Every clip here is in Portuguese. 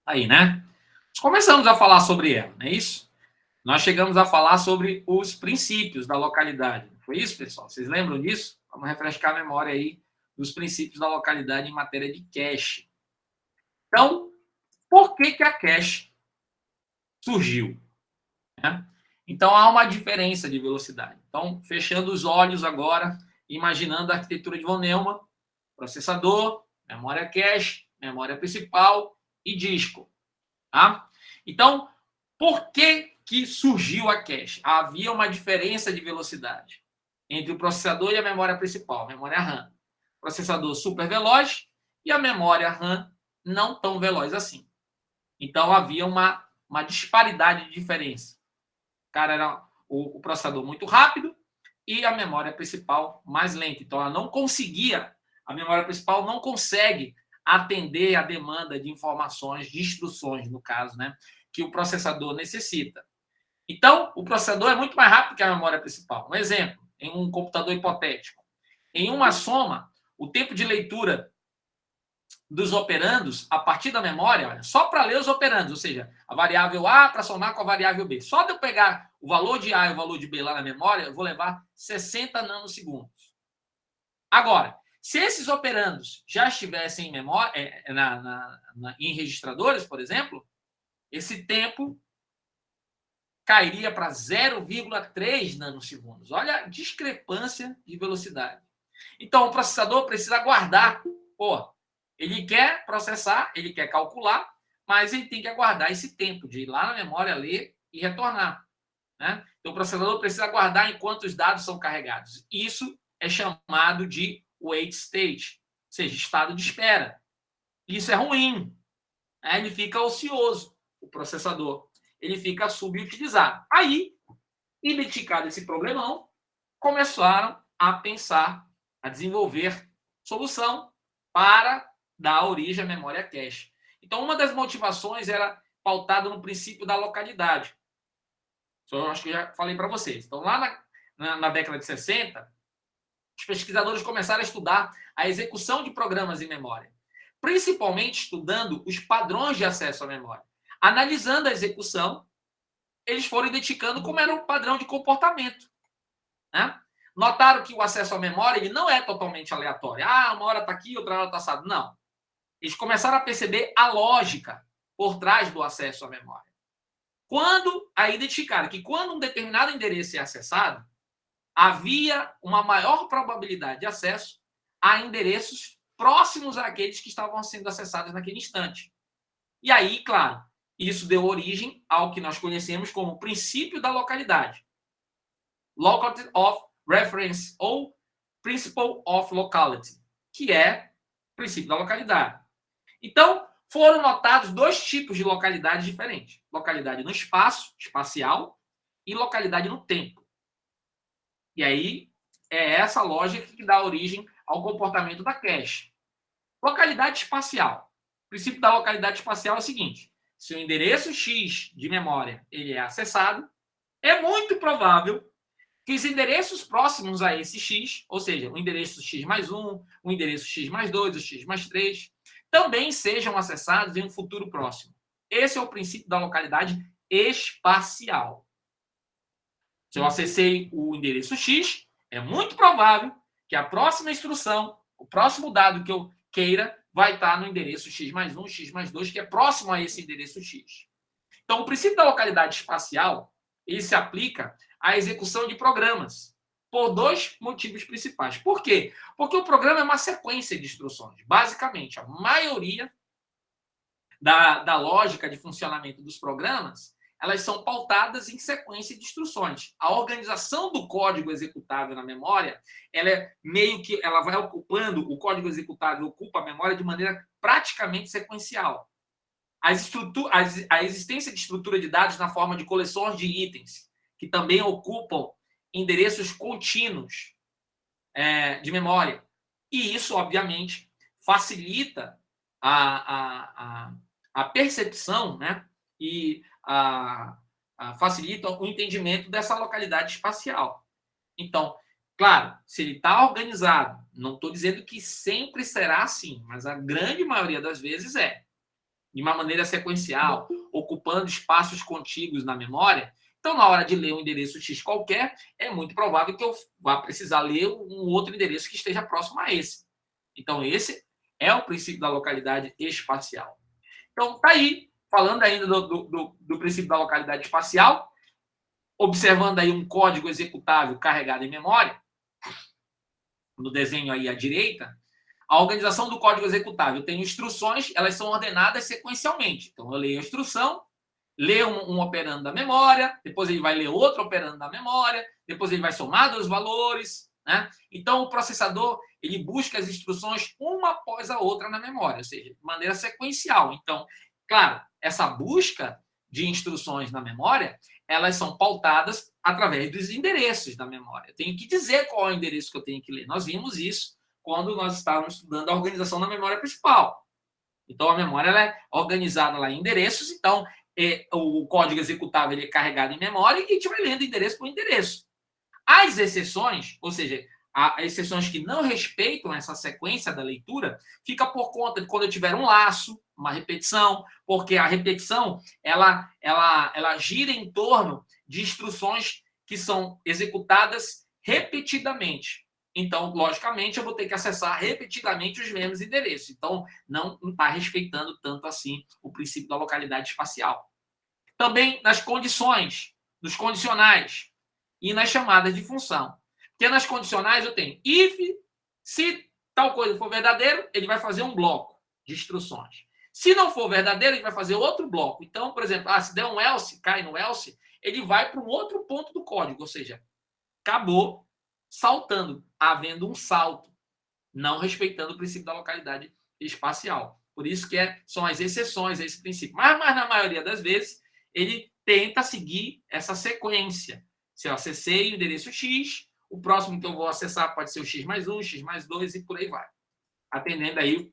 Aí, né? Nós começamos a falar sobre ela, não é isso? Nós chegamos a falar sobre os princípios da localidade. Foi isso, pessoal? Vocês lembram disso? Vamos refrescar a memória aí dos princípios da localidade em matéria de cache. Então, por que a cache surgiu? Né? Então, há uma diferença de velocidade. Então, fechando os olhos agora, imaginando a arquitetura de von Neumann, processador, memória cache, memória principal e disco. Tá? Então, por que surgiu a cache? Havia uma diferença de velocidade entre o processador e a memória principal, a memória RAM. O processador super veloz e a memória RAM não tão veloz assim. Então, havia uma disparidade de diferença. O cara era o processador muito rápido e a memória principal mais lenta. Então, ela não conseguia, a memória principal não consegue atender a demanda de informações, de instruções, no caso, né, que o processador necessita. Então, o processador é muito mais rápido que a memória principal. Um exemplo, em um computador hipotético. Em uma soma, o tempo de leitura dos operandos a partir da memória, olha, só para ler os operandos, ou seja, a variável A para somar com a variável B. Só de eu pegar o valor de A e o valor de B lá na memória, eu vou levar 60 nanosegundos. Agora, se esses operandos já estivessem em memória, em registradores, por exemplo, esse tempo cairia para 0,3 nanosegundos. Olha a discrepância de velocidade. Então, o processador precisa guardar. Pô, ele quer processar, ele quer calcular, mas ele tem que aguardar esse tempo de ir lá na memória, ler e retornar. Né? Então, o processador precisa aguardar enquanto os dados são carregados. Isso é chamado de wait state, ou seja, estado de espera. Isso é ruim. Né? Ele fica ocioso, o processador. Ele fica subutilizado. Aí, identificado esse problemão, começaram a pensar, a desenvolver solução para dar origem à memória cache. Então, uma das motivações era pautada no princípio da localidade. Isso eu acho que eu já falei para vocês. Então, lá na década de 60, os pesquisadores começaram a estudar a execução de programas em memória, principalmente estudando os padrões de acesso à memória. Analisando a execução, eles foram identificando como era o padrão de comportamento. Né? Notaram que o acesso à memória ele não é totalmente aleatório. Ah, uma hora está aqui, outra hora está assado. Não. Eles começaram a perceber a lógica por trás do acesso à memória. Quando a identificaram que quando um determinado endereço é acessado, havia uma maior probabilidade de acesso a endereços próximos àqueles que estavam sendo acessados naquele instante. E aí, claro, isso deu origem ao que nós conhecemos como princípio da localidade. Locality of Reference ou Principle of Locality, que é o princípio da localidade. Então, foram notados dois tipos de localidade diferentes. Localidade no espaço, espacial, e localidade no tempo. E aí, é essa lógica que dá origem ao comportamento da cache. Localidade espacial. O princípio da localidade espacial é o seguinte: se o endereço X de memória ele é acessado, é muito provável que os endereços próximos a esse X, ou seja, o endereço X mais 1, o endereço X mais 2, o X mais 3, também sejam acessados em um futuro próximo. Esse é o princípio da localidade espacial. Se eu acessei o endereço X, é muito provável que a próxima instrução, o próximo dado que eu queira, vai estar no endereço X mais 1, X mais 2, que é próximo a esse endereço X. Então, o princípio da localidade espacial, ele se aplica à execução de programas, por dois motivos principais. Por quê? Porque o programa é uma sequência de instruções. Basicamente, a maioria da lógica de funcionamento dos programas, elas são pautadas em sequência de instruções. A organização do código executável na memória, ela é meio que ela vai ocupando, o código executável ocupa a memória de maneira praticamente sequencial. A existência de estrutura de dados na forma de coleções de itens, que também ocupam endereços contínuos de memória. E isso, obviamente, facilita a percepção, né? E facilita o entendimento dessa localidade espacial. Então, claro, se ele está organizado, não estou dizendo que sempre será assim, mas a grande maioria das vezes é. de uma maneira sequencial, ocupando espaços contíguos na memória, então, na hora de ler um endereço X qualquer, é muito provável que eu vá precisar ler um outro endereço que esteja próximo a esse. Então, esse é o princípio da localidade espacial. Então, está aí, falando ainda do princípio da localidade espacial, observando aí um código executável carregado em memória, no desenho aí à direita, a organização do código executável tem instruções, elas são ordenadas sequencialmente. Então, eu leio a instrução, lê um operando da memória, depois ele vai ler outro operando da memória, depois ele vai somar dois valores, né? Então, o processador, ele busca as instruções uma após a outra na memória, ou seja, de maneira sequencial. Então, claro, essa busca de instruções na memória, elas são pautadas através dos endereços da memória. Eu tenho que dizer qual é o endereço que eu tenho que ler. Nós vimos isso quando nós estávamos estudando a organização da memória principal. Então, a memória ela é organizada lá em endereços, então o código executável ele é carregado em memória e a gente vai lendo endereço por endereço. As exceções, ou seja, as exceções que não respeitam essa sequência da leitura, fica por conta de quando eu tiver um laço, uma repetição, porque a repetição ela gira em torno de instruções que são executadas repetidamente. Então, logicamente, eu vou ter que acessar repetidamente os mesmos endereços. Então, não está respeitando tanto assim o princípio da localidade espacial. Também nas condições, nos condicionais e nas chamadas de função. Porque nas condicionais eu tenho if, se tal coisa for verdadeiro, ele vai fazer um bloco de instruções. Se não for verdadeiro, ele vai fazer outro bloco. Então, por exemplo, se der um else, cai no else, ele vai para um outro ponto do código, ou seja, acabou saltando, havendo um salto, não respeitando o princípio da localidade espacial. Por isso que são as exceções a esse princípio. Mas na maioria das vezes, ele tenta seguir essa sequência. Se eu acessei o endereço X, o próximo que eu vou acessar pode ser o X mais 1, X mais 2 e por aí vai. Atendendo aí o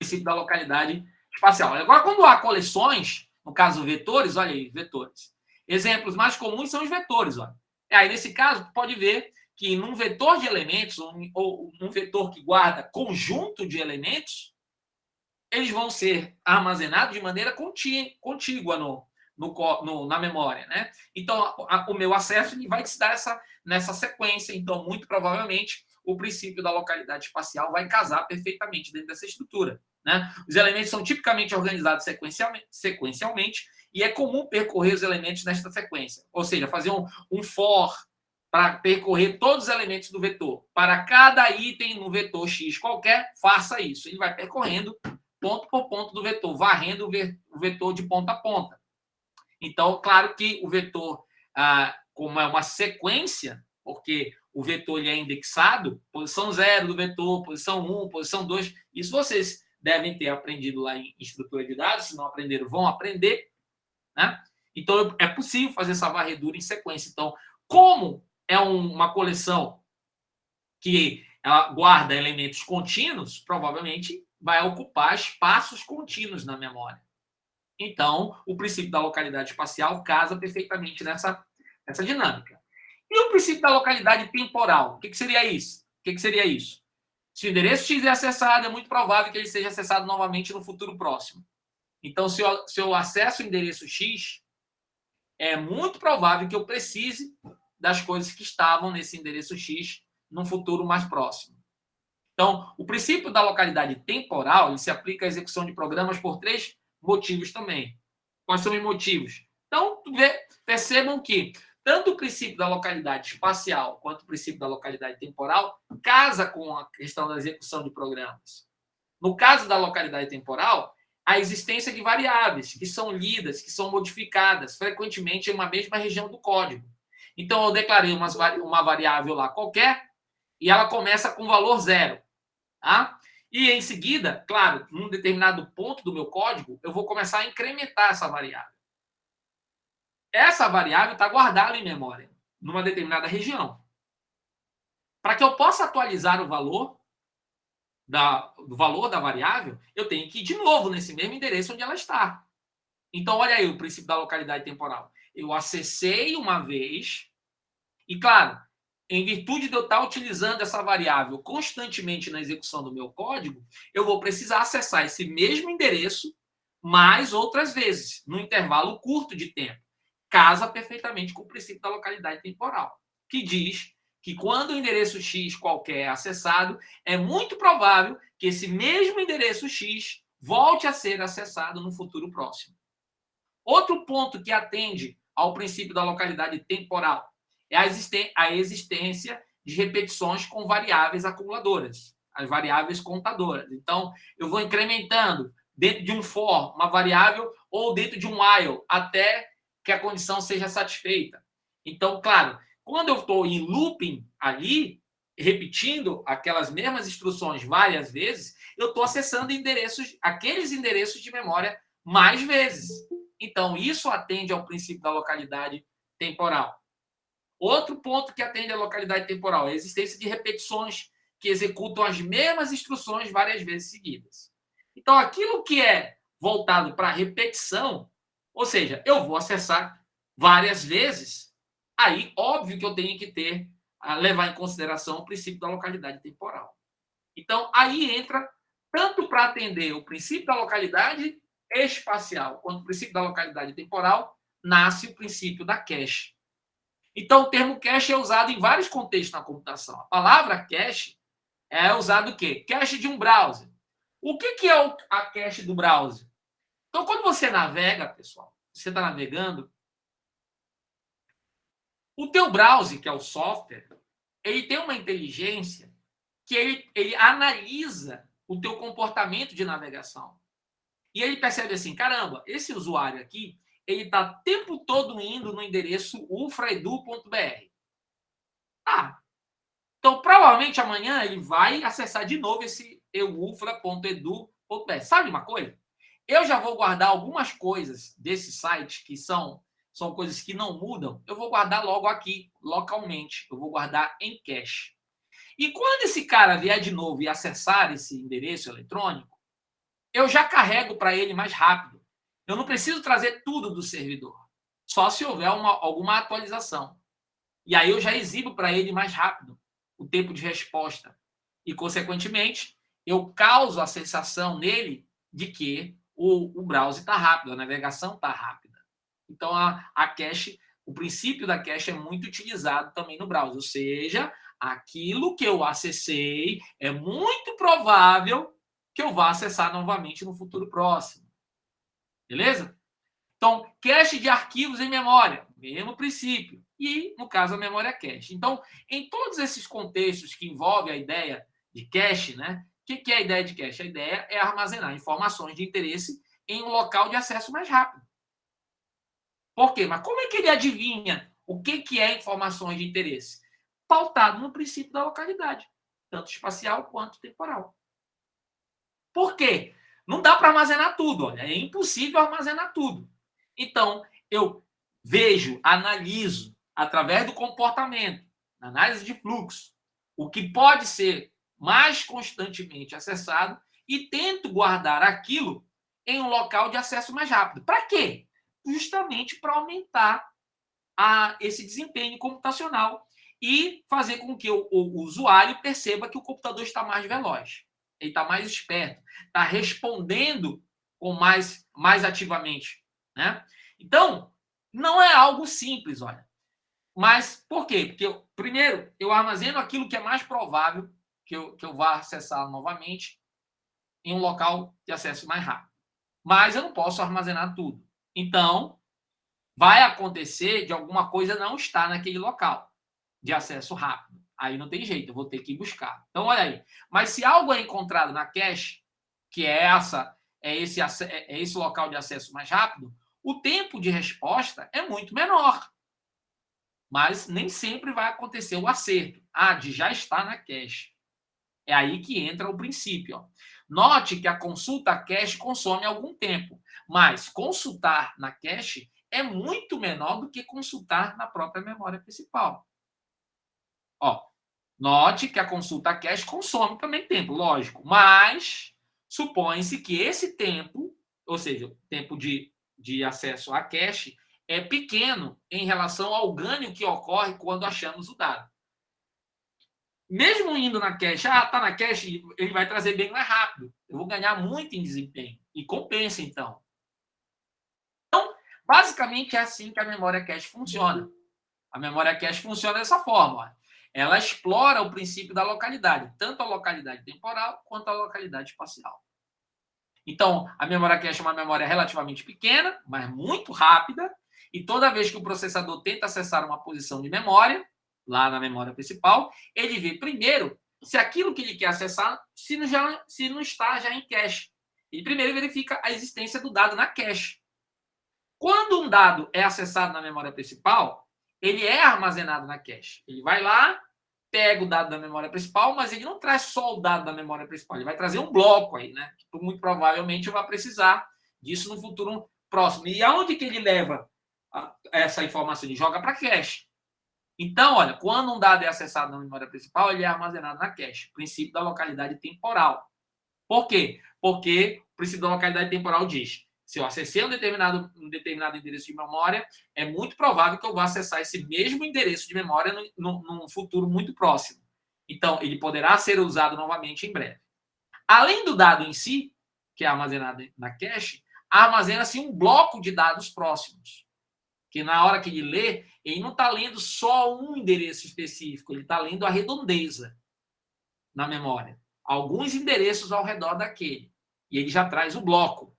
princípio da localidade espacial. Agora, quando há coleções, no caso vetores, olha aí, vetores. Exemplos mais comuns são os vetores. Olha. Aí, nesse caso, pode ver que num vetor de elementos, ou um vetor que guarda conjunto de elementos, eles vão ser armazenados de maneira contígua na memória. Né? Então, o meu acesso ele vai se dar nessa sequência. Então, muito provavelmente, o princípio da localidade espacial vai casar perfeitamente dentro dessa estrutura. Né? Os elementos são tipicamente organizados sequencialmente e é comum percorrer os elementos nesta sequência. Ou seja, fazer um for para percorrer todos os elementos do vetor. Para cada item no vetor X qualquer, faça isso. Ele vai percorrendo ponto por ponto do vetor, varrendo o vetor de ponta a ponta. Então, claro que o vetor, como é uma sequência, porque o vetor ele é indexado, posição 0 do vetor, posição 1, posição 2, isso vocês devem ter aprendido lá em estrutura de dados, se não aprenderam, vão aprender. Né? Então, é possível fazer essa varredura em sequência. Então, como é uma coleção que ela guarda elementos contínuos, provavelmente vai ocupar espaços contínuos na memória. Então, o princípio da localidade espacial casa perfeitamente nessa dinâmica. E o princípio da localidade temporal? O que seria isso? Se o endereço X é acessado, é muito provável que ele seja acessado novamente no futuro próximo. Então, se eu acesso o endereço X, é muito provável que eu precise das coisas que estavam nesse endereço X no futuro mais próximo. Então, o princípio da localidade temporal ele se aplica à execução de programas por 3 motivos também. Quais são os motivos? Então, percebam que tanto o princípio da localidade espacial quanto o princípio da localidade temporal casa com a questão da execução de programas. No caso da localidade temporal, a existência de variáveis que são lidas, que são modificadas frequentemente em uma mesma região do código. Então, eu declarei uma variável lá qualquer e ela começa com valor 0. Tá? E, em seguida, claro, num determinado ponto do meu código, eu vou começar a incrementar essa variável. Essa variável está guardada em memória, numa determinada região. Para que eu possa atualizar o valor do valor da variável, eu tenho que ir de novo nesse mesmo endereço onde ela está. Então, olha aí o princípio da localidade temporal. Eu acessei uma vez e, claro, em virtude de eu estar utilizando essa variável constantemente na execução do meu código, eu vou precisar acessar esse mesmo endereço mais outras vezes, num intervalo curto de tempo. Casa perfeitamente com o princípio da localidade temporal, que diz que quando o endereço X qualquer é acessado, é muito provável que esse mesmo endereço X volte a ser acessado no futuro próximo. Outro ponto que atende ao princípio da localidade temporal é a existência de repetições com variáveis acumuladoras, as variáveis contadoras. Então, eu vou incrementando dentro de um for uma variável ou dentro de um while até que a condição seja satisfeita. Então, claro, quando eu estou em looping ali, repetindo aquelas mesmas instruções várias vezes, eu estou acessando aqueles endereços de memória mais vezes. Então, isso atende ao princípio da localidade temporal. Outro ponto que atende à localidade temporal é a existência de repetições que executam as mesmas instruções várias vezes seguidas. Então, aquilo que é voltado para repetição, ou seja, eu vou acessar várias vezes, aí óbvio que eu tenho que levar em consideração o princípio da localidade temporal. Então, aí entra tanto para atender o princípio da localidade espacial quanto o princípio da localidade temporal, nasce o princípio da cache. Então, o termo cache é usado em vários contextos na computação. A palavra cache é usada o quê? Cache de um browser. O que é a cache do browser? Então, quando você navega, pessoal, você está navegando, o teu browser, que é o software, ele tem uma inteligência que ele analisa o teu comportamento de navegação. E ele percebe assim, caramba, esse usuário aqui, ele está o tempo todo indo no endereço ufraedu.br. Ah, então provavelmente amanhã ele vai acessar de novo esse eufra.edu.br. Sabe uma coisa? Eu já vou guardar algumas coisas desse site que são coisas que não mudam. Eu vou guardar logo aqui, localmente. Eu vou guardar em cache. E quando esse cara vier de novo e acessar esse endereço eletrônico, eu já carrego para ele mais rápido. Eu não preciso trazer tudo do servidor, só se houver alguma atualização. E aí eu já exibo para ele mais rápido o tempo de resposta. E, consequentemente, eu causo a sensação nele de que o browser está rápido, a navegação está rápida. Então, a cache, o princípio da cache é muito utilizado também no browser. Ou seja, aquilo que eu acessei é muito provável que eu vá acessar novamente no futuro próximo. Beleza? Então, cache de arquivos em memória, mesmo princípio. E, no caso, a memória cache. Então, em todos esses contextos que envolvem a ideia de cache, né? O que é a ideia de cache? A ideia é armazenar informações de interesse em um local de acesso mais rápido. Por quê? Mas como é que ele adivinha o que é informações de interesse? Pautado no princípio da localidade, tanto espacial quanto temporal. Por quê? Não dá para armazenar tudo, olha, é impossível armazenar tudo. Então, eu vejo, analiso, através do comportamento, análise de fluxo, o que pode ser mais constantemente acessado e tento guardar aquilo em um local de acesso mais rápido. Para quê? Justamente para aumentar esse desempenho computacional e fazer com que o usuário perceba que o computador está mais veloz, ele está mais esperto, está respondendo com mais ativamente. Né? Então, não é algo simples, olha. Mas por quê? Porque, primeiro, eu armazeno aquilo que é mais provável que eu vá acessar novamente em um local de acesso mais rápido. Mas eu não posso armazenar tudo. Então, vai acontecer de alguma coisa não estar naquele local de acesso rápido. Aí não tem jeito, eu vou ter que buscar. Então, olha aí. Mas se algo é encontrado na cache, que é esse local de acesso mais rápido, o tempo de resposta é muito menor. Mas nem sempre vai acontecer o acerto. De já está na cache. É aí que entra o princípio. Ó. Note que a consulta à cache consome algum tempo, mas consultar na cache é muito menor do que consultar na própria memória principal. Ó, note que a consulta à cache consome também tempo, lógico, mas supõe-se que esse tempo, ou seja, o tempo de acesso à cache, é pequeno em relação ao ganho que ocorre quando achamos o dado. Mesmo indo na cache, tá na cache, ele vai trazer bem mais rápido. Eu vou ganhar muito em desempenho. E compensa, então. Basicamente, é assim que a memória cache funciona. A memória cache funciona dessa forma. Ó. Ela explora o princípio da localidade, tanto a localidade temporal quanto a localidade espacial. Então, a memória cache é uma memória relativamente pequena, mas muito rápida, e toda vez que o processador tenta acessar uma posição de memória, lá na memória principal, ele vê primeiro se aquilo que ele quer acessar se não está já em cache. Ele primeiro verifica a existência do dado na cache. Quando um dado é acessado na memória principal, ele é armazenado na cache. Ele vai lá, pega o dado da memória principal, mas ele não traz só o dado da memória principal, ele vai trazer um bloco aí, né? Que muito provavelmente vai precisar disso no futuro próximo. E aonde que ele leva essa informação? Ele joga para cache. Então, olha, quando um dado é acessado na memória principal, ele é armazenado na cache. Princípio da localidade temporal. Por quê? Porque o princípio da localidade temporal diz: se eu acessei um determinado endereço de memória, é muito provável que eu vá acessar esse mesmo endereço de memória num futuro muito próximo. Então, ele poderá ser usado novamente em breve. Além do dado em si, que é armazenado na cache, armazena-se um bloco de dados próximos. Que na hora que ele lê, ele não está lendo só um endereço específico, ele está lendo a redondeza na memória. Alguns endereços ao redor daquele. E ele já traz o bloco.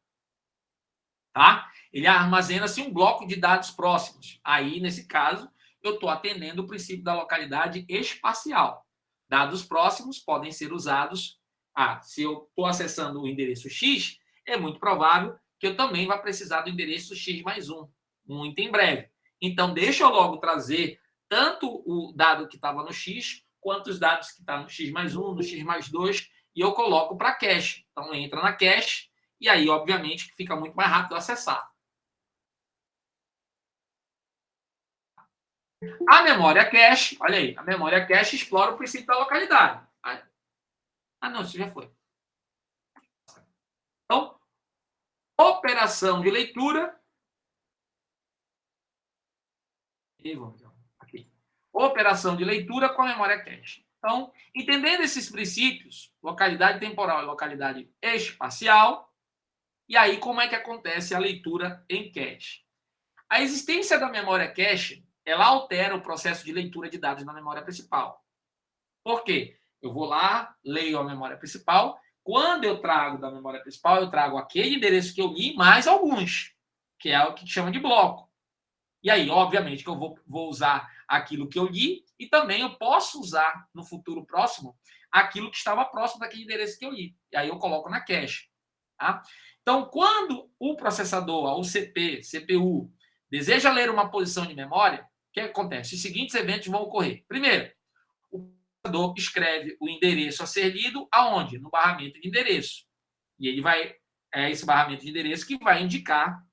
Tá? Ele armazena-se um bloco de dados próximos. Aí, nesse caso, eu estou atendendo o princípio da localidade espacial. Dados próximos podem ser usados. Se eu estou acessando o endereço X, é muito provável que eu também vá precisar do endereço X mais um, muito em breve. Então, deixa eu logo trazer tanto o dado que estava no X, quanto os dados que estão no X mais 1, no X mais 2, e eu coloco para cache. Então, entra na cache, e aí, obviamente, que fica muito mais rápido acessar. A memória cache, olha aí, a memória cache explora o princípio da localidade. Não, isso já foi. Então, operação de leitura. Aqui. Operação de leitura com a memória cache. Então, entendendo esses princípios, localidade temporal e localidade espacial, e aí como é que acontece a leitura em cache? A existência da memória cache, ela altera o processo de leitura de dados na memória principal. Por quê? Eu vou lá, leio a memória principal. Quando eu trago da memória principal, eu trago aquele endereço que eu li mais alguns, que é o que chama de bloco. E aí, obviamente, que eu vou usar aquilo que eu li e também eu posso usar no futuro próximo aquilo que estava próximo daquele endereço que eu li. E aí eu coloco na cache. Tá? Então, quando o processador, o CPU, deseja ler uma posição de memória, o que acontece? Os seguintes eventos vão ocorrer. Primeiro, o processador escreve o endereço a ser lido aonde? No barramento de endereço. E ele vai, esse barramento de endereço que vai indicar,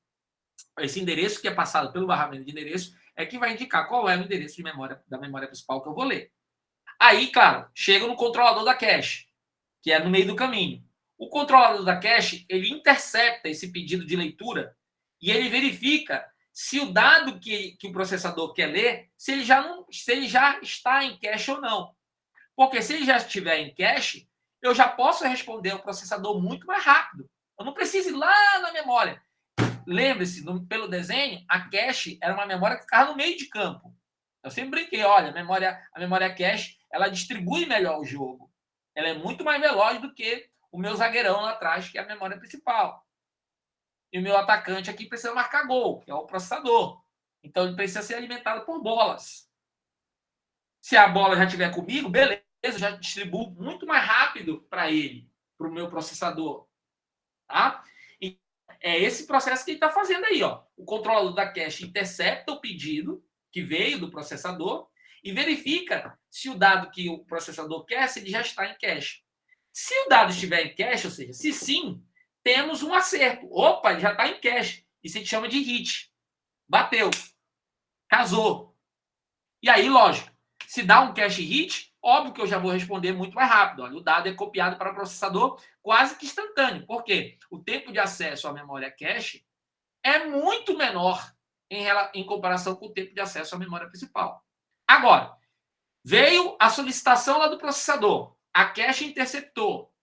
esse endereço que é passado pelo barramento de endereço é que vai indicar qual é o endereço de memória da memória principal que eu vou ler. Aí, claro, chega no controlador da cache, que é no meio do caminho. O controlador da cache, ele intercepta esse pedido de leitura e ele verifica se o dado que o processador quer ler, se ele já está em cache ou não. Porque se ele já estiver em cache, eu já posso responder ao processador muito mais rápido. Eu não preciso ir lá na memória. Lembre-se, pelo desenho, a cache era uma memória que ficava no meio de campo. Eu sempre brinquei, olha, a memória cache, ela distribui melhor o jogo. Ela é muito mais veloz do que o meu zagueirão lá atrás, que é a memória principal. E o meu atacante aqui precisa marcar gol, que é o processador. Então ele precisa ser alimentado por bolas. Se a bola já estiver comigo, beleza, eu já distribuo muito mais rápido para ele, para o meu processador. Tá? E é esse processo que ele está fazendo aí. Ó. O controlador da cache intercepta o pedido que veio do processador e verifica se o dado que o processador quer, se ele já está em cache. Se o dado estiver em cache, ou seja, se sim, temos um acerto. Opa, ele já está em cache. Isso a gente chama de hit. Bateu. Casou. E aí, lógico, se dá um cache hit, óbvio que eu já vou responder muito mais rápido. Olha, o dado é copiado para o processador quase que instantâneo. Por quê? O tempo de acesso à memória cache é muito menor em comparação com o tempo de acesso à memória principal. Agora, veio a solicitação lá do processador. A cache interceptou.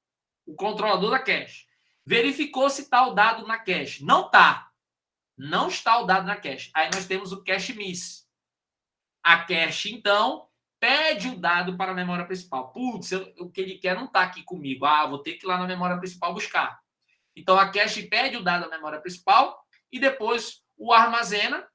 O controlador da cache verificou se está o dado na cache. Não está. Não está o dado na cache. Aí nós temos o cache miss. A cache, então, pede o dado para a memória principal. Putz, o que ele quer não está aqui comigo. Vou ter que ir lá na memória principal buscar. Então, a cache pede o dado à memória principal e depois o armazena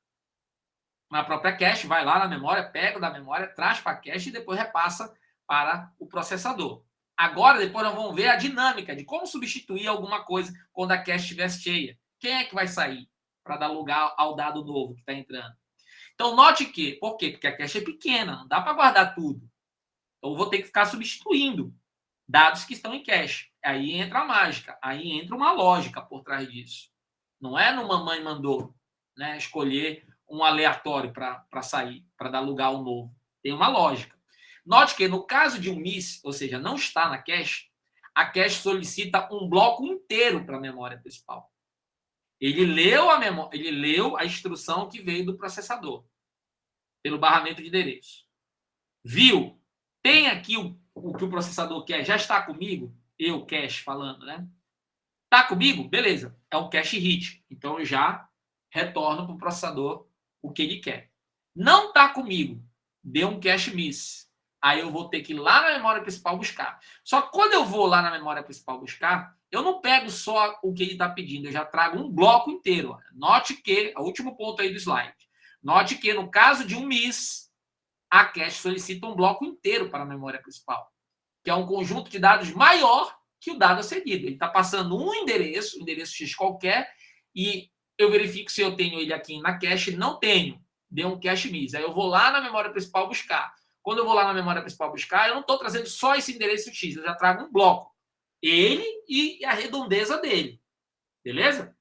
na própria cache, vai lá na memória, pega da memória, traz para a cache e depois repassa para o processador. Agora, depois nós vamos ver a dinâmica de como substituir alguma coisa quando a cache estiver cheia. Quem é que vai sair para dar lugar ao dado novo que está entrando? Então, note que, por quê? Porque a cache é pequena, não dá para guardar tudo. Então, eu vou ter que ficar substituindo dados que estão em cache. Aí entra a mágica, aí entra uma lógica por trás disso. Não é no mamãe mandou, né, escolher um aleatório para sair, para dar lugar ao novo. Tem uma lógica. Note que no caso de um miss, ou seja, não está na cache, a cache solicita um bloco inteiro para a memória principal. Ele leu a instrução que veio do processador pelo barramento de endereço. Viu? Tem aqui o que o processador quer, já está comigo? Eu, cache, falando, né? Está comigo? Beleza. É um cache hit. Então, eu já retorno para o processador o que ele quer. Não está comigo? Deu um cache miss. Aí eu vou ter que ir lá na memória principal buscar. Só que quando eu vou lá na memória principal buscar, eu não pego só o que ele está pedindo, eu já trago um bloco inteiro. Note que, o último ponto aí do slide, note que no caso de um miss, a cache solicita um bloco inteiro para a memória principal, que é um conjunto de dados maior que o dado cedido. Ele está passando um endereço X qualquer, e eu verifico se eu tenho ele aqui na cache. Não tenho. Deu um cache miss. Aí eu vou lá na memória principal buscar. Quando eu vou lá na memória principal buscar, eu não estou trazendo só esse endereço X, eu já trago um bloco. Ele e a redondeza dele. Beleza?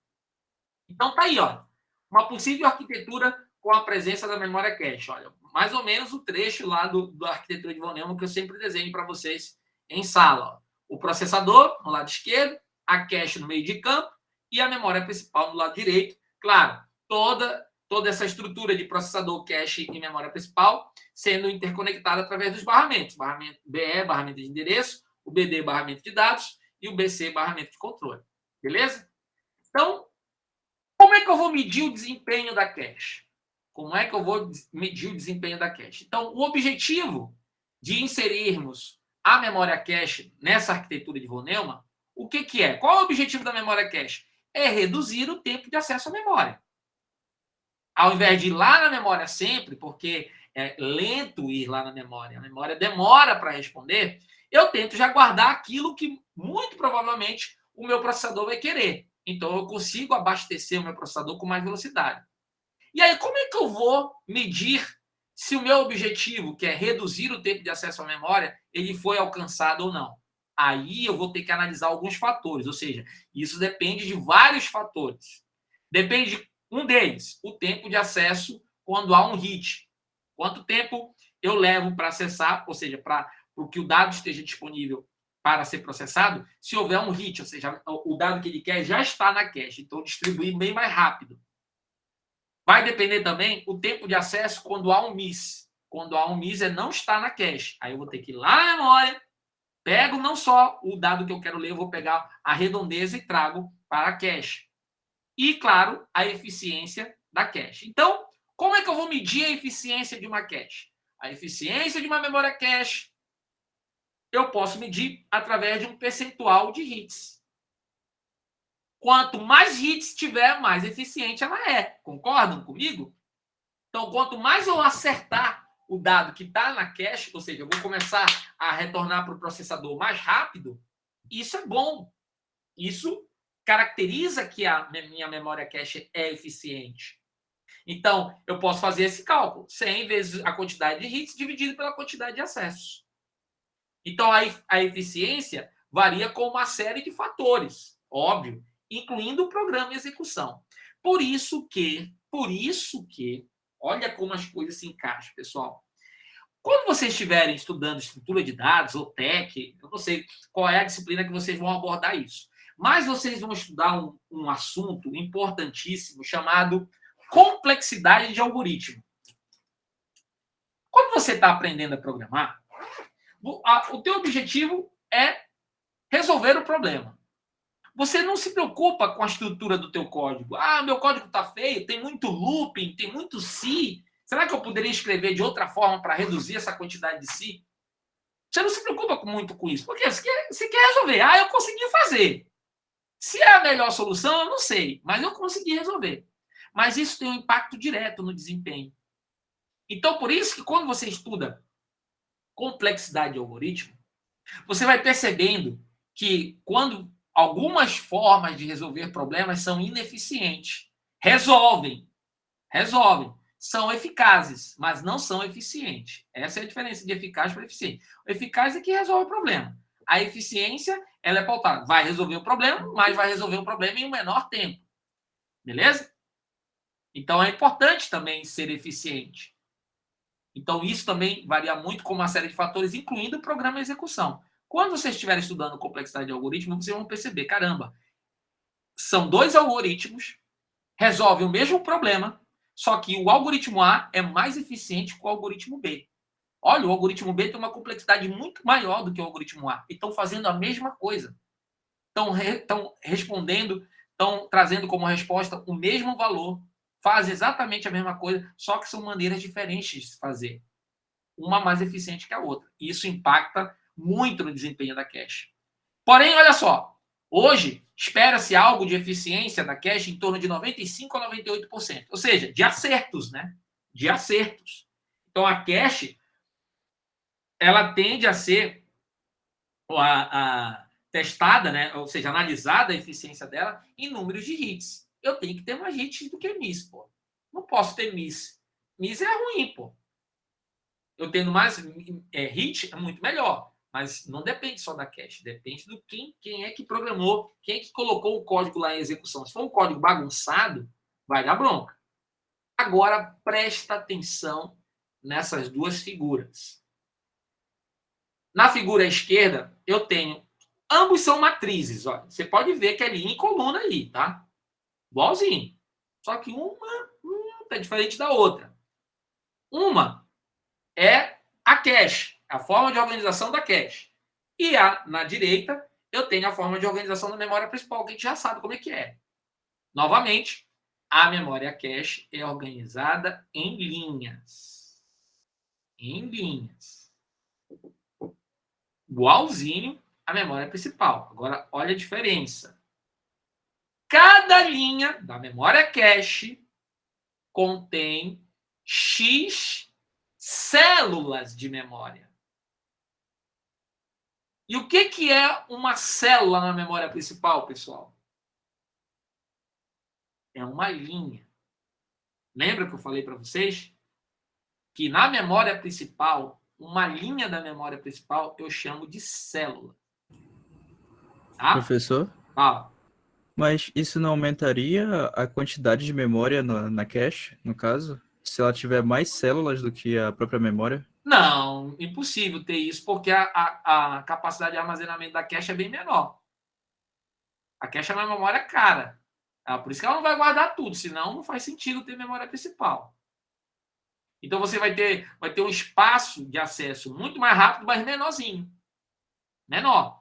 Então tá aí, ó. Uma possível arquitetura com a presença da memória cache. Olha, mais ou menos o trecho lá da arquitetura de von Neumann que eu sempre desenho para vocês em sala. Ó. O processador no lado esquerdo, a cache no meio de campo e a memória principal no lado direito. Claro, toda essa estrutura de processador, cache e memória principal sendo interconectada através dos barramentos. Barramento BE, barramento de endereço, o BD, barramento de dados, e o BC, barramento de controle. Beleza? Então, como é que eu vou medir o desempenho da cache? Como é que eu vou medir o desempenho da cache? Então, o objetivo de inserirmos a memória cache nessa arquitetura de von Neumann, o que é? Qual é o objetivo da memória cache? É reduzir o tempo de acesso à memória. Ao invés de ir lá na memória sempre, porque é lento ir lá na memória, a memória demora para responder, eu tento já guardar aquilo que muito provavelmente o meu processador vai querer. Então, eu consigo abastecer o meu processador com mais velocidade. E aí, como é que eu vou medir se o meu objetivo, que é reduzir o tempo de acesso à memória, ele foi alcançado ou não? Aí eu vou ter que analisar alguns fatores, ou seja, isso depende de vários fatores. Depende de um deles, o tempo de acesso quando há um hit. Quanto tempo eu levo para acessar, ou seja, para que o dado esteja disponível para ser processado, se houver um hit, ou seja, o dado que ele quer já está na cache, então distribuir bem mais rápido. Vai depender também o tempo de acesso quando há um miss. Quando há um miss, não está na cache. Aí eu vou ter que ir lá na memória, pego não só o dado que eu quero ler, eu vou pegar a redondeza e trago para a cache. E, claro, a eficiência da cache. Então, como é que eu vou medir a eficiência de uma cache? A eficiência de uma memória cache eu posso medir através de um percentual de hits. Quanto mais hits tiver, mais eficiente ela é. Concordam comigo? Então, quanto mais eu acertar o dado que está na cache, ou seja, eu vou começar a retornar para o processador mais rápido, isso é bom. Isso caracteriza que a minha memória cache é eficiente. Então, eu posso fazer esse cálculo. 100 vezes a quantidade de hits dividido pela quantidade de acessos. Então, a eficiência varia com uma série de fatores, óbvio, incluindo o programa e execução. Por isso que, olha como as coisas se encaixam, pessoal. Quando vocês estiverem estudando estrutura de dados ou TEC, eu não sei qual é a disciplina que vocês vão abordar isso, mas vocês vão estudar um assunto importantíssimo chamado complexidade de algoritmo. Quando você está aprendendo a programar, o teu objetivo é resolver o problema. Você não se preocupa com a estrutura do teu código. Ah, meu código está feio, tem muito looping, tem muito se. Será que eu poderia escrever de outra forma para reduzir essa quantidade de se? Você não se preocupa muito com isso, porque você quer resolver. Ah, eu consegui fazer. Se é a melhor solução, eu não sei, mas eu consegui resolver. Mas isso tem um impacto direto no desempenho. Então, por isso que quando você estuda complexidade de algoritmo, você vai percebendo que quando algumas formas de resolver problemas são ineficientes, resolvem, são eficazes, mas não são eficientes. Essa é a diferença de eficaz para eficiente. O eficaz é que resolve o problema. A eficiência, ela é pautada. Vai resolver o problema, mas vai resolver o problema em um menor tempo. Beleza? Então, é importante também ser eficiente. Então, isso também varia muito com uma série de fatores, incluindo o programa de execução. Quando vocês estiverem estudando complexidade de algoritmo, vocês vão perceber, caramba, são dois algoritmos, resolvem o mesmo problema, só que o algoritmo A é mais eficiente que o algoritmo B. Olha, o algoritmo B tem uma complexidade muito maior do que o algoritmo A. E estão fazendo a mesma coisa. Estão respondendo, estão trazendo como resposta o mesmo valor, fazem exatamente a mesma coisa, só que são maneiras diferentes de se fazer. Uma mais eficiente que a outra. E isso impacta muito no desempenho da cache. Porém, olha só, hoje espera-se algo de eficiência da cache em torno de 95% a 98%. Ou seja, de acertos, né? De acertos. Então, a cache, ela tende a ser testada, né? Ou seja, analisada a eficiência dela em números de hits. Eu tenho que ter mais hits do que miss, pô. Não posso ter miss. Miss é ruim, pô. Eu tendo mais hit é muito melhor. Mas não depende só da cache, depende do quem é que programou, quem é que colocou o código lá em execução. Se for um código bagunçado, vai dar bronca. Agora, presta atenção nessas duas figuras. Na figura esquerda, eu tenho... Ambos são matrizes, olha. Você pode ver que é linha e coluna aí, tá? Igualzinho. Só que uma é diferente da outra. Uma é a cache, a forma de organização da cache. E na direita, eu tenho a forma de organização da memória principal, que a gente já sabe como é que é. Novamente, a memória cache é organizada em linhas. Em linhas. Igualzinho à memória principal. Agora, olha a diferença. Cada linha da memória cache contém X células de memória. E o que é uma célula na memória principal, pessoal? É uma linha. Lembra que eu falei para vocês? Que na memória principal, uma linha da memória principal eu chamo de célula. Tá? Professor? Fala. Mas isso não aumentaria a quantidade de memória na cache, no caso? Se ela tiver mais células do que a própria memória? Não, impossível ter isso, porque a capacidade de armazenamento da cache é bem menor. A cache é uma memória cara. Por isso que ela não vai guardar tudo, senão não faz sentido ter memória principal. Então você vai ter um espaço de acesso muito mais rápido, mas menorzinho. Menor.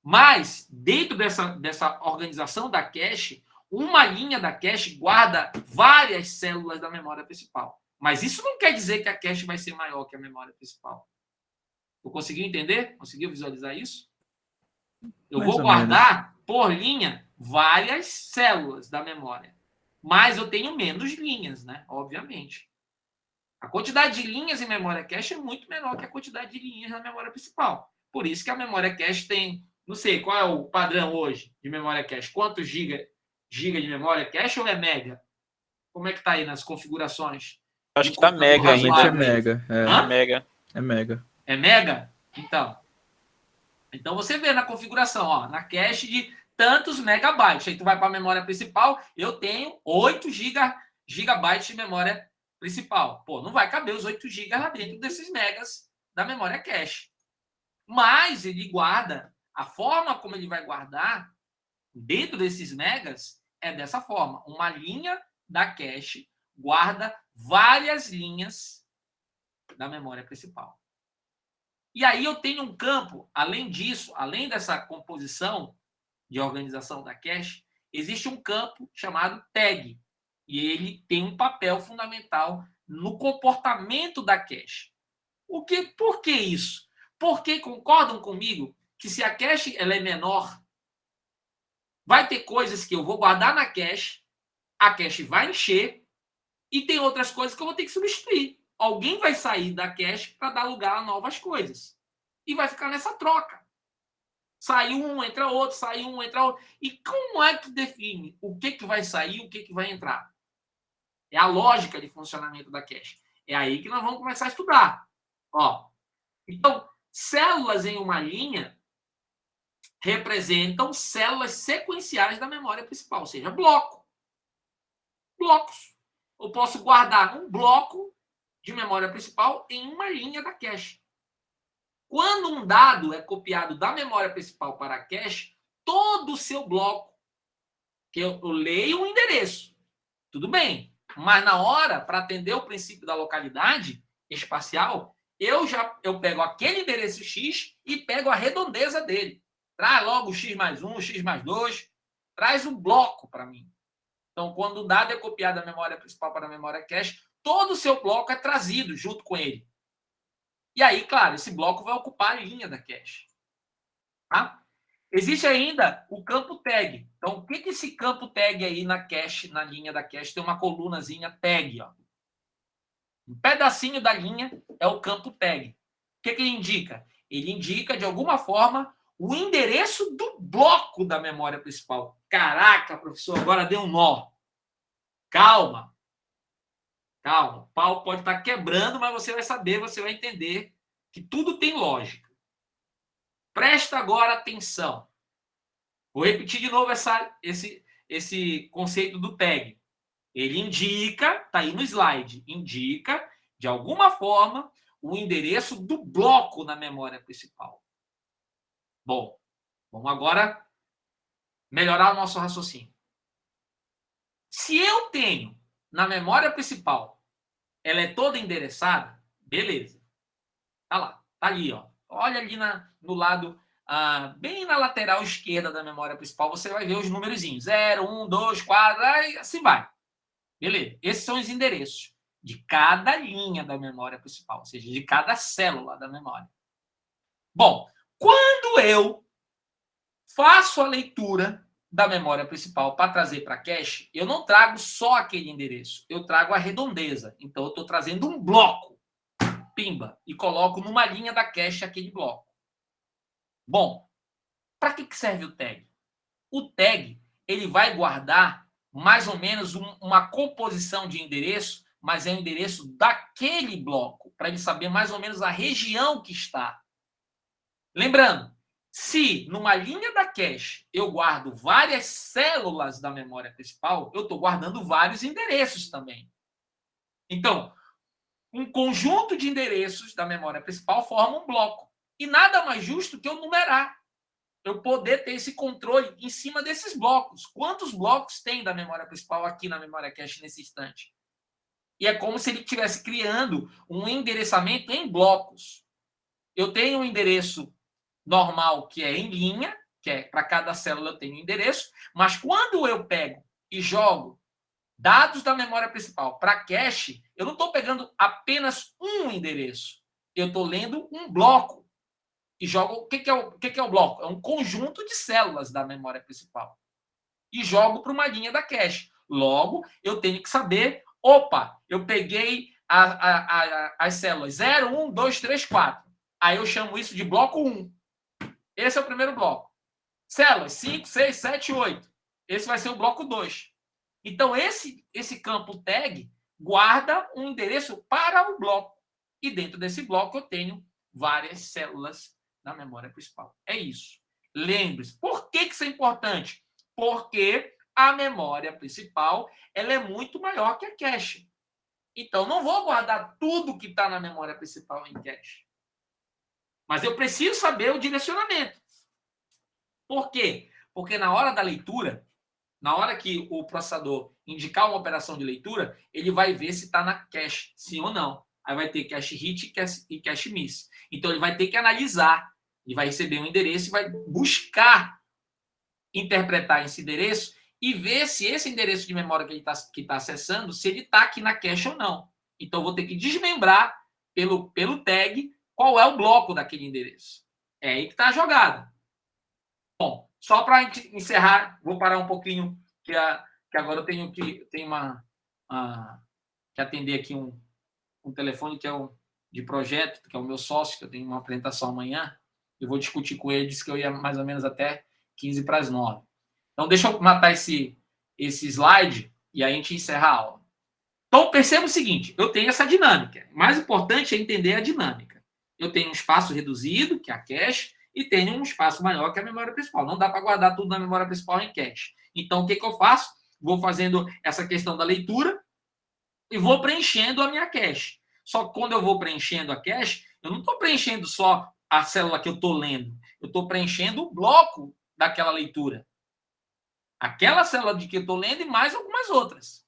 Mas, dentro dessa organização da cache, uma linha da cache guarda várias células da memória principal. Mas isso não quer dizer que a cache vai ser maior que a memória principal. Tu conseguiu entender? Conseguiu visualizar isso? Eu Mais vou ou menos. guardar, por linha, várias células da memória. Mas eu tenho menos linhas, né? Obviamente. A quantidade de linhas em memória cache é muito menor que a quantidade de linhas na memória principal. Por isso que a memória cache tem... Não sei, qual é o padrão hoje de memória cache? Quantos giga de memória cache ou é mega? Como é que está aí nas configurações? Acho que tá mega ainda. Geralmente é mega. É mega. É mega. É mega? Então você vê na configuração, ó, na cache de tantos megabytes. Aí tu vai para a memória principal, eu tenho 8 gigabytes de memória principal. Pô, não vai caber os 8 GB lá dentro desses megas da memória cache. Mas ele guarda, a forma como ele vai guardar dentro desses megas é dessa forma. Uma linha da cache guarda várias linhas da memória principal. E aí eu tenho um campo, além disso, além dessa composição, de organização da cache, existe um campo chamado tag. E ele tem um papel fundamental no comportamento da cache. Por que isso? Porque concordam comigo que se a cache ela é menor, vai ter coisas que eu vou guardar na cache, a cache vai encher, e tem outras coisas que eu vou ter que substituir. Alguém vai sair da cache para dar lugar a novas coisas. E vai ficar nessa troca. Sai um, entra outro, sai um, entra outro. E como é que define o que vai sair e o que vai entrar? É a lógica de funcionamento da cache. É aí que nós vamos começar a estudar. Ó, então, células em uma linha representam células sequenciais da memória principal, ou seja, blocos. Eu posso guardar um bloco de memória principal em uma linha da cache. Quando um dado é copiado da memória principal para a cache, todo o seu bloco, que eu leio o endereço, tudo bem, mas na hora, para atender o princípio da localidade espacial, eu pego aquele endereço X e pego a redondeza dele. Traz logo o X mais 1, o X mais 2, traz um bloco para mim. Então, quando o dado é copiado da memória principal para a memória cache, todo o seu bloco é trazido junto com ele. E aí, claro, esse bloco vai ocupar a linha da cache. Tá? Existe ainda o campo tag. Então, o que esse campo tag aí na cache, na linha da cache, tem uma colunazinha tag. Ó. Um pedacinho da linha é o campo tag. O que ele indica? Ele indica, de alguma forma, o endereço do bloco da memória principal. Caraca, professor, agora deu um nó. Calma. Calma. O pau pode estar quebrando, mas você vai saber, você vai entender que tudo tem lógica. Presta agora atenção. Vou repetir de novo esse conceito do tag. Ele indica, está aí no slide, indica, de alguma forma, o endereço do bloco na memória principal. Bom, vamos agora melhorar o nosso raciocínio. Se eu tenho na memória principal, ela é toda endereçada, beleza. Tá lá, tá ali, ó. Olha ali no lado, bem na lateral esquerda da memória principal, você vai ver os númerozinhos. 0, 1, 2, 4, assim vai. Beleza. Esses são os endereços de cada linha da memória principal, ou seja, de cada célula da memória. Bom, quando eu faço a leitura da memória principal para trazer para a cache, eu não trago só aquele endereço, eu trago a redondeza. Então, eu estou trazendo um bloco, pimba, e coloco numa linha da cache aquele bloco. Bom, para que serve o tag? O tag, ele vai guardar mais ou menos uma composição de endereço, mas é o endereço daquele bloco, para ele saber mais ou menos a região que está. Lembrando, se numa linha da cache eu guardo várias células da memória principal, eu estou guardando vários endereços também. Então, um conjunto de endereços da memória principal forma um bloco. E nada mais justo que eu numerar. Eu poder ter esse controle em cima desses blocos. Quantos blocos tem da memória principal aqui na memória cache nesse instante? E é como se ele estivesse criando um endereçamento em blocos. Eu tenho um endereço normal, que é em linha, que é para cada célula eu tenho um endereço, mas quando eu pego e jogo dados da memória principal para cache, eu não estou pegando apenas um endereço. Eu estou lendo um bloco. E jogo. O que é o bloco? É um conjunto de células da memória principal. E jogo para uma linha da cache. Logo, eu tenho que saber, opa, eu peguei as células 0, 1, 2, 3, 4. Aí eu chamo isso de bloco 1. Esse é o primeiro bloco. Células 5, 6, 7, 8. Esse vai ser o bloco 2. Então, esse campo tag guarda um endereço para o bloco. E dentro desse bloco eu tenho várias células da memória principal. É isso. Lembre-se. Por que isso é importante? Porque a memória principal ela é muito maior que a cache. Então, não vou guardar tudo que está na memória principal em cache. Mas eu preciso saber o direcionamento. Por quê? Porque na hora da leitura, na hora que o processador indicar uma operação de leitura, ele vai ver se está na cache, sim ou não. Aí vai ter cache hit e cache miss. Então, ele vai ter que analisar. Ele vai receber um endereço e vai buscar interpretar esse endereço e ver se esse endereço de memória que ele está acessando, se ele está aqui na cache ou não. Então, eu vou ter que desmembrar pelo tag qual é o bloco daquele endereço. É aí que está a jogada. Bom, só para encerrar, vou parar um pouquinho, que agora eu tenho que atender aqui um telefone que é de projeto, que é o meu sócio, que eu tenho uma apresentação amanhã. Eu vou discutir com ele, disse que eu ia mais ou menos até 15 para as 9. Então, deixa eu matar esse slide e aí a gente encerra a aula. Então, perceba o seguinte, eu tenho essa dinâmica. O mais importante é entender a dinâmica. Eu tenho um espaço reduzido, que é a cache, e tenho um espaço maior, que é a memória principal. Não dá para guardar tudo na memória principal em cache. Então, o que eu faço? Vou fazendo essa questão da leitura e vou preenchendo a minha cache. Só que quando eu vou preenchendo a cache, eu não estou preenchendo só a célula que eu estou lendo. Eu estou preenchendo o bloco daquela leitura. Aquela célula de que eu estou lendo e mais algumas outras.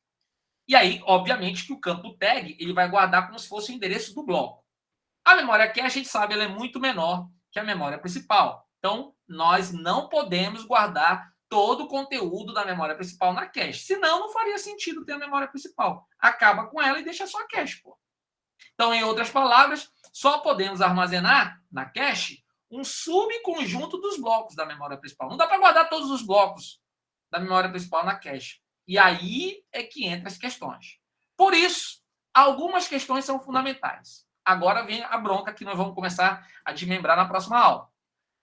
E aí, obviamente, que o campo tag ele vai guardar como se fosse o endereço do bloco. A memória cache, a gente sabe, ela é muito menor que a memória principal. Então, nós não podemos guardar todo o conteúdo da memória principal na cache. Senão, não faria sentido ter a memória principal. Acaba com ela e deixa só a cache, pô. Então, em outras palavras, só podemos armazenar na cache um subconjunto dos blocos da memória principal. Não dá para guardar todos os blocos da memória principal na cache. E aí é que entram as questões. Por isso, algumas questões são fundamentais. Agora vem a bronca que nós vamos começar a desmembrar na próxima aula.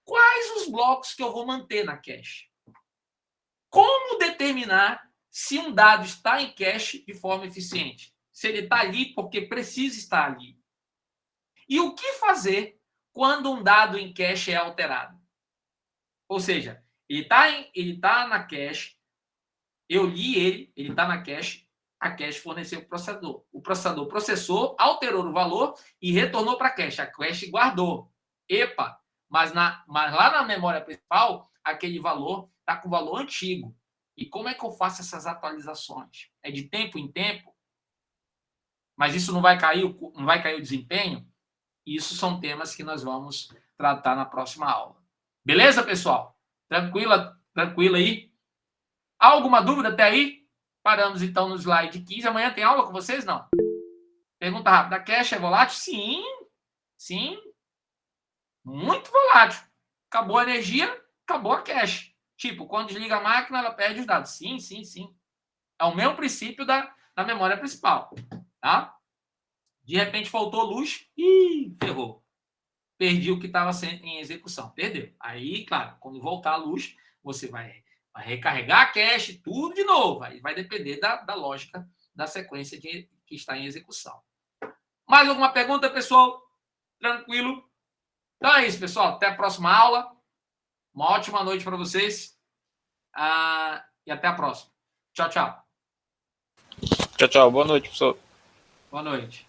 Quais os blocos que eu vou manter na cache? Como determinar se um dado está em cache de forma eficiente? Se ele está ali porque precisa estar ali. E o que fazer quando um dado em cache é alterado? Ou seja, ele está na cache, eu li ele está na cache, a cache forneceu para o processador. O processador processou, alterou o valor e retornou para a cache. A cache guardou. Epa! Mas lá na memória principal, aquele valor está com o valor antigo. E como é que eu faço essas atualizações? É de tempo em tempo? Mas isso não vai cair o desempenho? Isso são temas que nós vamos tratar na próxima aula. Beleza, pessoal? Tranquilo aí? Alguma dúvida até aí? Paramos, então, no slide 15. Amanhã tem aula com vocês? Não? Pergunta rápida. A cache é volátil? Sim. Sim. Muito volátil. Acabou a energia, acabou a cache. Tipo, quando desliga a máquina, ela perde os dados. Sim, sim, sim. É o mesmo princípio da memória principal. Tá? De repente, faltou luz. Ih, ferrou. Perdi o que estava em execução. Perdeu. Aí, claro, quando voltar a luz, você vai recarregar a cache, tudo de novo. Aí vai depender da lógica da sequência que está em execução. Mais alguma pergunta, pessoal? Tranquilo? Então é isso, pessoal. Até a próxima aula. Uma ótima noite para vocês. E até a próxima. Tchau, tchau. Tchau, tchau. Boa noite, professor. Boa noite.